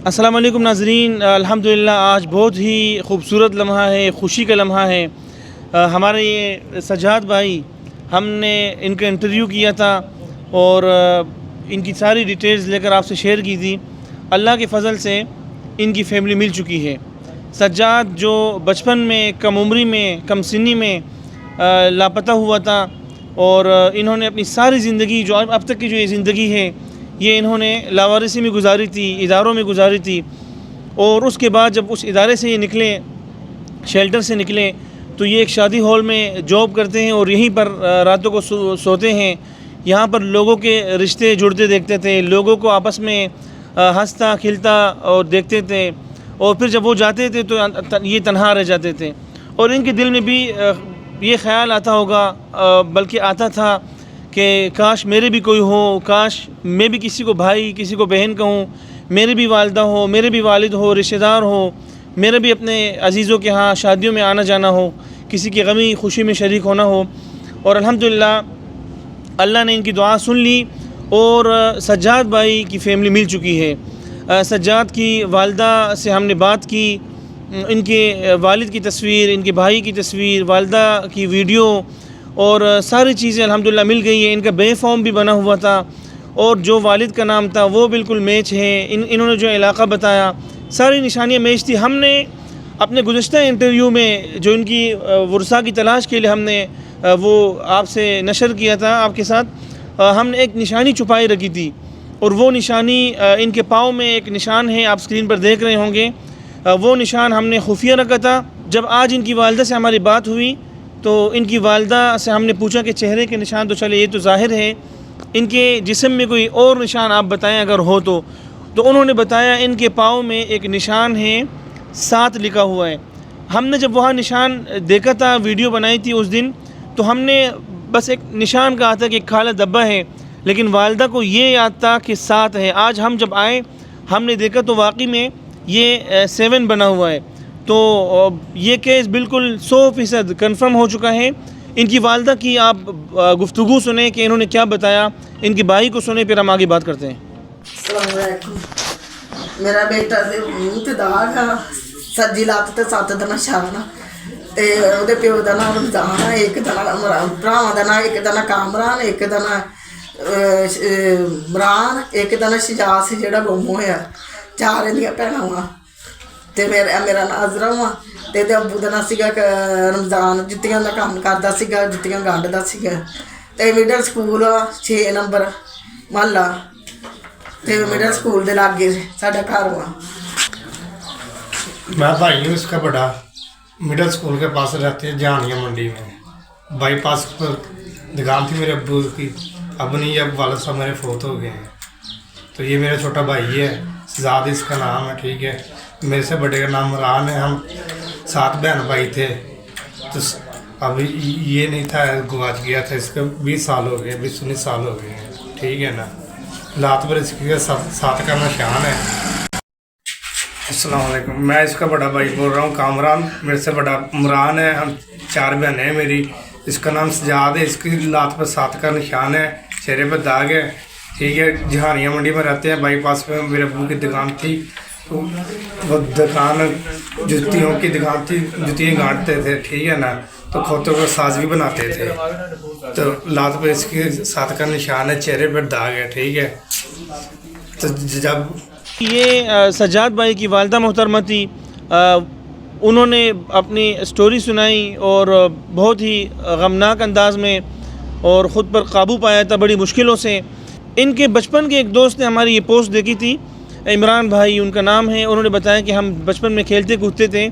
السلام علیکم ناظرین، الحمدللہ آج بہت ہی خوبصورت لمحہ ہے، خوشی کا لمحہ ہے۔ ہمارے یہ سجاد بھائی، ہم نے ان کا انٹرویو کیا تھا اور ان کی ساری ڈیٹیلز لے کر آپ سے شیئر کی تھی۔ اللہ کے فضل سے ان کی فیملی مل چکی ہے۔ سجاد جو بچپن میں کم عمری میں کم سنی میں لاپتہ ہوا تھا، اور انہوں نے اپنی ساری زندگی جو اب تک کی جو یہ زندگی ہے، یہ انہوں نے لاوارثی میں گزاری تھی، اداروں میں گزاری تھی۔ اور اس کے بعد جب اس ادارے سے یہ نکلے، شیلٹر سے نکلے، تو یہ ایک شادی ہال میں جاب کرتے ہیں اور یہیں پر راتوں کو سوتے ہیں۔ یہاں پر لوگوں کے رشتے جڑتے دیکھتے تھے، لوگوں کو آپس میں ہنستا کھلتا اور دیکھتے تھے، اور پھر جب وہ جاتے تھے تو یہ تنہا رہ جاتے تھے۔ اور ان کے دل میں بھی یہ خیال آتا ہوگا، بلکہ آتا تھا کہ کاش میرے بھی کوئی ہو، کاش میں بھی کسی کو بھائی کسی کو بہن کہوں، میرے بھی والدہ ہو، میرے بھی والد ہو، رشتہ دار ہو، میرے بھی اپنے عزیزوں کے ہاں شادیوں میں آنا جانا ہو، کسی کی غمی خوشی میں شریک ہونا ہو۔ اور الحمدللہ اللہ نے ان کی دعا سن لی اور سجاد بھائی کی فیملی مل چکی ہے۔ سجاد کی والدہ سے ہم نے بات کی، ان کے والد کی تصویر، ان کے بھائی کی تصویر، والدہ کی ویڈیو اور ساری چیزیں الحمدللہ مل گئی ہیں۔ ان کا بے فارم بھی بنا ہوا تھا، اور جو والد کا نام تھا وہ بالکل میچ ہے۔ انہوں نے جو علاقہ بتایا، ساری نشانیاں میچ تھی۔ ہم نے اپنے گزشتہ انٹرویو میں جو ان کی ورثہ کی تلاش کے لیے ہم نے وہ آپ سے نشر کیا تھا آپ کے ساتھ، ہم نے ایک نشانی چھپائی رکھی تھی، اور وہ نشانی ان کے پاؤں میں ایک نشان ہے، آپ اسکرین پر دیکھ رہے ہوں گے۔ وہ نشان ہم نے خفیہ رکھا تھا۔ جب آج ان کی والدہ سے ہماری بات ہوئی تو ان کی والدہ سے ہم نے پوچھا کہ چہرے کے نشان تو چلے یہ تو ظاہر ہے، ان کے جسم میں کوئی اور نشان آپ بتائیں اگر ہو تو انہوں نے بتایا ان کے پاؤں میں ایک نشان ہے، 7 لکھا ہوا ہے۔ ہم نے جب وہاں نشان دیکھا تھا، ویڈیو بنائی تھی اس دن، تو ہم نے بس ایک نشان کہا تھا کہ ایک کالا دبا ہے، لیکن والدہ کو یہ یاد تھا کہ 7 ہے۔ آج ہم جب آئے ہم نے دیکھا تو واقعی میں یہ 7 بنا ہوا ہے۔ تو یہ کیس بالکل 100% کنفرم ہو چکا ہے۔ ان کی والدہ کی آپ گفتگو سنیں کہ انہوں نے کیا بتایا، ان کے بھائی کو سنیں، پھر ہم آگے بات کرتے ہیں۔ السلام علیکم۔ میرا بیٹا دے منہ تے داغ آ، سجی لت تے 7 دا نشان آ، تے اودے پیو دا نام رمضان آ، ایک دا نام بھراواں دا نام، ایک دا نام کامران، ایک دا نام عمران، ایک دا نام شجاع سی جڑا گم ہویا۔ 4 دیاں بھیناں وا تے میرا نام عذرا وا، تے ابو دا نام سیگا رمضان، جتیاں دا کام کردا سیگا، جتیاں گنڈدا سیگا، تے مڈل سکول 6 نمبر محلہ تے مڈل سکول دے لاگے ساڈا گھر وا۔ میں بھائی ہوں اس کا بڑا، مڈل اسکول کے پاس رہتے ہیں جہانیہ منڈی میں، بائی پاس پر دکان تھی میرے ابو کی، اب نہیں، اب والد صاحب میرے فوت ہو گئے ہیں۔ تو یہ میرا چھوٹا بھائی ہے، سجاد اس کا نام ہے، ٹھیک ہے۔ میرے سے بڑے کا نام عمران ہے۔ ہم 7 بہن بھائی تھے، تو اب یہ نہیں تھا، گواچ گیا تھا، اس کے 20 سال ہو گئے، 19 سال ہو گئے ہیں، ٹھیک ہے نا۔ لات پر اس کے 7 کا نشان ہے۔ السلام علیکم، میں اس کا بڑا بھائی بول رہا ہوں، کامران، میرے سے بڑا عمران ہے۔ ہم 4 بہنیں ہیں میری، اس کا نام سجاد ہے، اس کی لات پر 7 کا نشان ہے، چہرے پر داغ ہے، ٹھیک ہے۔ جہانیہ منڈی میں رہتے ہیں، بائی پاس میں میرے ابو کی دکان تھی، تو وہ دکان جوتیوں کی دکان تھی، جوتیاں گانٹتے تھے، ٹھیک ہے نا، تو کھوتوں کا ساز بھی بناتے تھے۔ تو لات پر اس کی 7 کا نشان ہے، چہرے پر داغ ہے، ٹھیک ہے۔ تو جب یہ سجاد بھائی کی والدہ محترمہ تھی، انہوں نے اپنی سٹوری سنائی اور بہت ہی غمناک انداز میں، اور خود پر قابو پایا تھا بڑی مشکلوں سے۔ ان کے بچپن کے ایک دوست نے ہماری یہ پوسٹ دیکھی تھی، عمران بھائی ان کا نام ہے۔ انہوں نے بتایا کہ ہم بچپن میں کھیلتے کودتے تھے،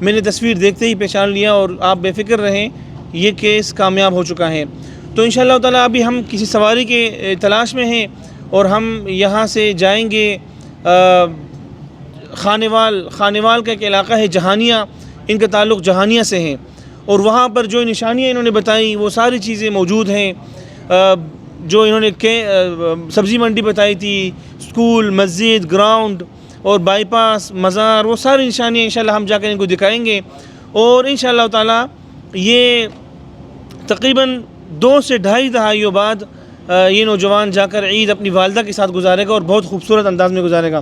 میں نے تصویر دیکھتے ہی پہچان لیا، اور آپ بے فکر رہیں، یہ کیس کامیاب ہو چکا ہے۔ تو انشاءاللہ تعالیٰ ابھی ہم کسی سواری کے تلاش میں ہیں، اور ہم یہاں سے جائیں گے خانیوال کا ایک علاقہ ہے جہانیہ، ان کا تعلق جہانیہ سے ہے، اور وہاں پر جو نشانیاں انہوں نے بتائی وہ ساری چیزیں موجود ہیں۔ جو انہوں نے سبزی منڈی بتائی تھی، اسکول، مسجد، گراؤنڈ اور بائی پاس، مزار، وہ ساری نشانیاں انشاءاللہ ہم جا کر ان کو دکھائیں گے، اور انشاءاللہ تعالیٰ یہ تقریباً 2 سے 2.5 دہائیوں بعد یہ نوجوان جا کر عید اپنی والدہ کے ساتھ گزارے گا، اور بہت خوبصورت انداز میں گزارے گا۔